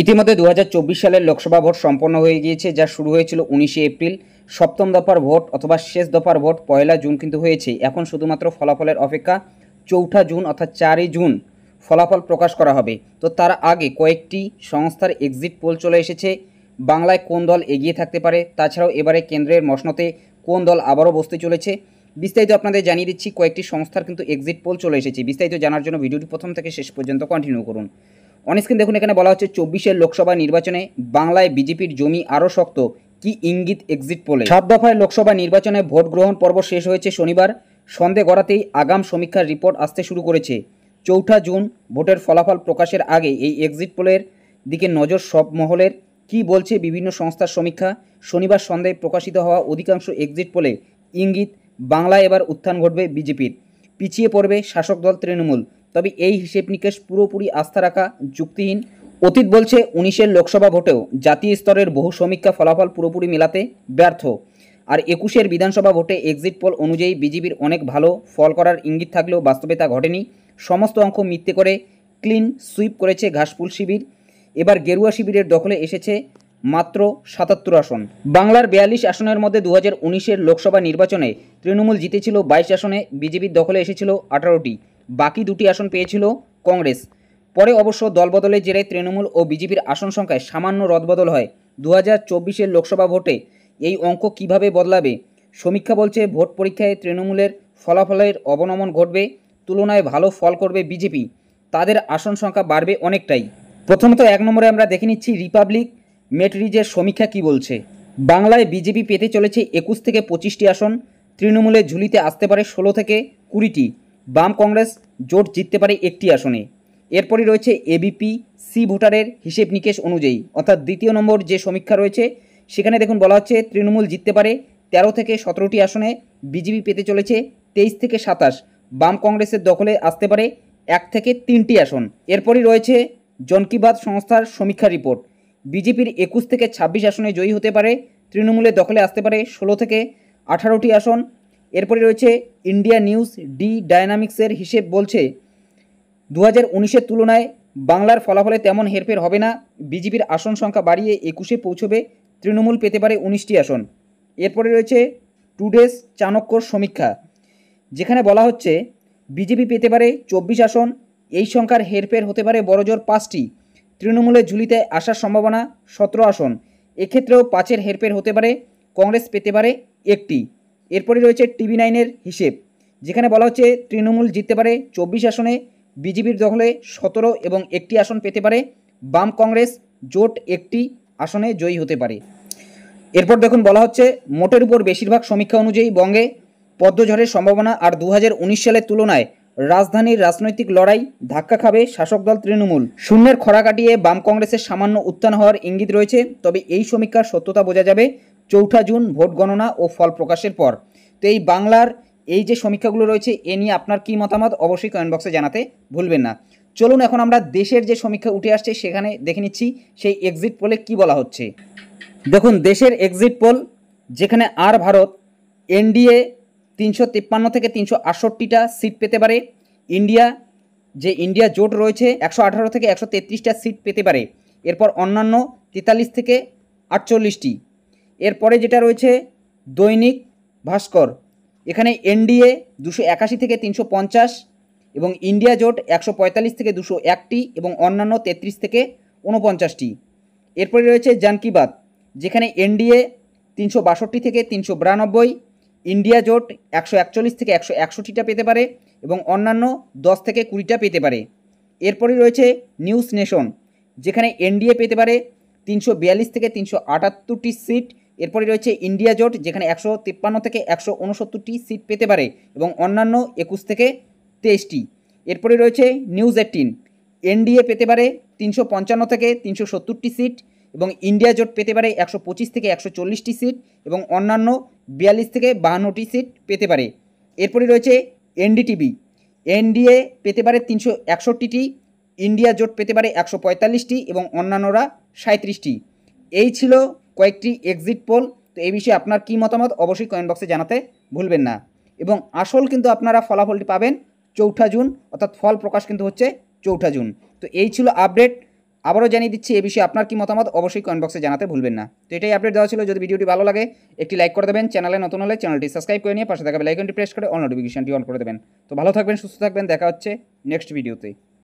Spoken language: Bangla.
ইতিমধ্যে 2024 সালের লোকসভা ভোট সম্পন্ন হয়ে গিয়েছে, যা শুরু হয়েছিল 19শে এপ্রিল। সপ্তম দফার ভোট অথবা শেষ দফার ভোট 1 জুন কিন্তু হয়েছে। এখন শুধুমাত্র ফলাফলের অপেক্ষা। 4 জুন অর্থাৎ 4 জুন ফলাফল প্রকাশ করা হবে। তো তার আগে কয়েকটি সংস্থার এক্সিট পোল চলে এসেছে। বাংলায় কোন দল এগিয়ে থাকতে পারে, তাছাড়াও এবারে কেন্দ্রের মসনদে কোন দল আবারও বসতে চলেছে, বিস্তারিত আপনাদের জানিয়ে দিচ্ছি। কয়েকটি সংস্থার কিন্তু এক্সিট পোল চলে এসেছে। বিস্তারিত জানার জন্য ভিডিওটি প্রথম থেকে শেষ পর্যন্ত কন্টিনিউ করুন। অনস্ক্রিন দেখুন, এখানে বলা হচ্ছে 24 লোকসভা নির্বাচনে বাংলায় বিজেপির জমি আরও শক্ত, কি ইঙ্গিত এক্সিট পোলে। 7 দফায় লোকসভা নির্বাচনে ভোট গ্রহণ পর্ব শেষ হয়েছে শনিবার। সন্ধে গড়াতেই আগাম সমীক্ষার রিপোর্ট আসতে শুরু করেছে। 4 জুন ভোটের ফলাফল প্রকাশের আগে এই এক্সিট পোলের দিকে নজর সব মহলের। কি বলছে বিভিন্ন সংস্থার সমীক্ষা? শনিবার সন্ধ্যায় প্রকাশিত হওয়া অধিকাংশ এক্সিট পোলে ইঙ্গিত বাংলায় এবার উত্থান ঘটবে বিজেপির, পিছিয়ে পড়বে শাসক দল তৃণমূল। তবে এই হিসেব নিকেশ পুরোপুরি আস্থা রাখা যুক্তিহীন। অতীত বলছে 19 লোকসভা ভোটেও জাতীয় স্তরের বহু সমীক্ষা ফলাফল পুরোপুরি মেলাতে ব্যর্থ। আর 21 বিধানসভা ভোটে এক্সিট পোল অনুযায়ী বিজেপির অনেক ভালো ফল করার ইঙ্গিত থাকলেও বাস্তবে তা ঘটেনি। সমস্ত অঙ্ক মিথ্যে করে ক্লিন সুইপ করেছে ঘাসফুল শিবির। এবার গেরুয়া শিবিরের দখলে এসেছে মাত্র 77 আসন। বাংলার 42 আসনের মধ্যে 2019 লোকসভা নির্বাচনে তৃণমূল জিতেছিল 22 আসনে, বিজেপির দখলে এসেছিল 18টি। বাকি 2টি আসন পেয়েছিল কংগ্রেস। পরে অবশ্য দলবদলের জেরে তৃণমূল ও বিজেপির আসন সংখ্যায় সামান্য রদবদল হয়। 2024 লোকসভা ভোটে এই অঙ্ক কিভাবে বদলাবে? সমীক্ষা বলছে ভোট পরীক্ষায় তৃণমূলের ফলাফলের অবনমন ঘটবে, তুলনায় ভালো ফল করবে বিজেপি। তাদের আসন সংখ্যা বাড়বে অনেকটাই। প্রথমত 1 নম্বরে আমরা দেখে নিচ্ছি রিপাবলিক মেটরিজের সমীক্ষা কি বলছে। বাংলায় বিজেপি পেতে চলেছে 21 থেকে 25টি আসন, তৃণমূলের ঝুলিতে আসতে পারে 16 থেকে 20টি, বাম কংগ্রেস জোট জিততে পারে 1টি আসনে। এরপরই রয়েছে এবিপি সি ভোটারের হিসেব নিকেশ অনুযায়ী, অর্থাৎ দ্বিতীয় নম্বর যে সমীক্ষা রয়েছে সেখানে দেখুন বলা হচ্ছে তৃণমূল জিততে পারে 13 থেকে 17টি আসনে, বিজেপি পেতে চলেছে 23 থেকে 27, বাম কংগ্রেসের দখলে আসতে পারে 1 থেকে 3টি আসন। এরপরই রয়েছে জন কি বাত সংস্থার সমীক্ষা রিপোর্ট। বিজেপির 21 থেকে 26 আসনে জয়ী হতে পারে, তৃণমূলের দখলে আসতে পারে 16 থেকে 18টি আসন। এরপরে রয়েছে ইন্ডিয়া নিউজ ডি ডায়নামিক্সের হিসেব বলছে 2019 তুলনায় বাংলার ফলাফলে তেমন হেরফের হবে না, বিজেপির আসন সংখ্যা বাড়িয়ে 21-এ পৌঁছবে, তৃণমূল পেতে পারে 19টি আসন। এরপরে রয়েছে টুডেস চাণক্যর সমীক্ষা, যেখানে বলা হচ্ছে বিজেপি পেতে পারে 24 আসন, এই সংখ্যার হেরফের হতে পারে বড়জোর 5টি, তৃণমূলের ঝুলিতে আসার সম্ভাবনা 17 আসন, এক্ষেত্রেও 5-এর হেরফের হতে পারে, কংগ্রেস পেতে পারে 1টি। এরপরে রয়েছে টিভি9-এর হিসেব, যেখানে বলা হচ্ছে তৃণমূল জিততে পারে 24 আসনে, বিজেপির দখলে 17 এবং 1টি আসন পেতে পারে, বাম কংগ্রেস জোট 1টি আসনে জয়ী হতে পারে। এরপর দেখুন বলা হচ্ছে মোটের উপর বেশিরভাগ সমীক্ষা অনুযায়ী বঙ্গে পদ্মঝড়ের সম্ভাবনা, আর 2019 সালের তুলনায় রাজধানীর রাজনৈতিক লড়াই ধাক্কা খাবে শাসক দল তৃণমূল। শূন্যের খরা কাটিয়ে বাম কংগ্রেসের সামান্য উত্থান হওয়ার ইঙ্গিত রয়েছে। তবে এই সমীক্ষার সত্যতা বোঝা যাবে 4 জুন ভোট গণনা ও ফল প্রকাশের পর। তো এই বাংলার এই যে সমীক্ষাগুলো রয়েছে এ নিয়ে আপনার কী মতামত অবশ্যই কমেন্ট বক্সে জানাতে ভুলবেন না। চলুন এখন আমরা দেশের যে সমীক্ষা উঠে আসছে সেখানে দেখে নিচ্ছি সেই এক্সিট পোলে কি বলা হচ্ছে। দেখুন দেশের এক্সিট পোল, যেখানে আর ভারত এনডিএ 353 থেকে 368টা সিট পেতে পারে, ইন্ডিয়া জোট রয়েছে 118 থেকে 133টা সিট পেতে পারে, এরপর অন্যান্য 43 থেকে 48টি। এরপরে যেটা রয়েছে দৈনিক ভাস্কর, এখানে এনডিএ 281 থেকে 350 এবং ইন্ডিয়া জোট 145 থেকে 201টি এবং অন্যান্য 33 থেকে 49টি। এরপরে রয়েছে জন কি বাত, যেখানে এনডিএ 362 থেকে 392, ইন্ডিয়া জোট 141 থেকে 161টা পেতে পারে এবং অন্যান্য 10 থেকে 20টা পেতে পারে। এরপরে রয়েছে নিউজ নেশন, যেখানে এনডিএ পেতে পারে 342 থেকে 378টি সিট, এরপরে রয়েছে ইন্ডিয়া জোট, যেখানে 153 থেকে 169টি সিট পেতে পারে এবং অন্যান্য 21 থেকে 23টি। এরপরে রয়েছে নিউজ 18, এনডিএ পেতে পারে 355 থেকে 370টি সিট এবং ইন্ডিয়া জোট পেতে পারে 125 থেকে 140টি সিট এবং অন্যান্য 42 থেকে 52টি সিট পেতে পারে। এরপরে রয়েছে এনডিটিভি, এনডিএ পেতে পারে 361টি, ইন্ডিয়া জোট পেতে পারে 145টি এবং অন্যান্যরা 37টি। এই ছিল কয়েকটি এক্সিট পোল। তো এই বিষয়ে আপনার কী মতামত অবশ্যই কমেন্ট বক্সে জানাতে ভুলবেন না। এবং আসল কিন্তু আপনারা ফলাফলটি পাবেন 4 জুন, অর্থাৎ ফল প্রকাশ কিন্তু হচ্ছে 4 জুন। তো এই ছিল আপডেট। আবারও জানিয়ে দিচ্ছি এ বিষয়ে আপনার কি মতামত অবশ্যই কমেন্ট বক্সে জানাতে ভুলবেন না। তো এটাই আপডেট দেওয়া ছিল। যদি ভিডিওটি ভালো লাগে একটি লাইক করে দেবেন, চ্যানেলে নতুন হলে চ্যানেলটি সাবস্ক্রাইব করে নিয়ে পাশে থাকা বেল আইকনটি প্রেস করে অল নোটিফিকেশনটি অন করে দেবেন। তো ভালো থাকবেন, সুস্থ থাকবেন, দেখা হচ্ছে নেক্সট ভিডিওতে।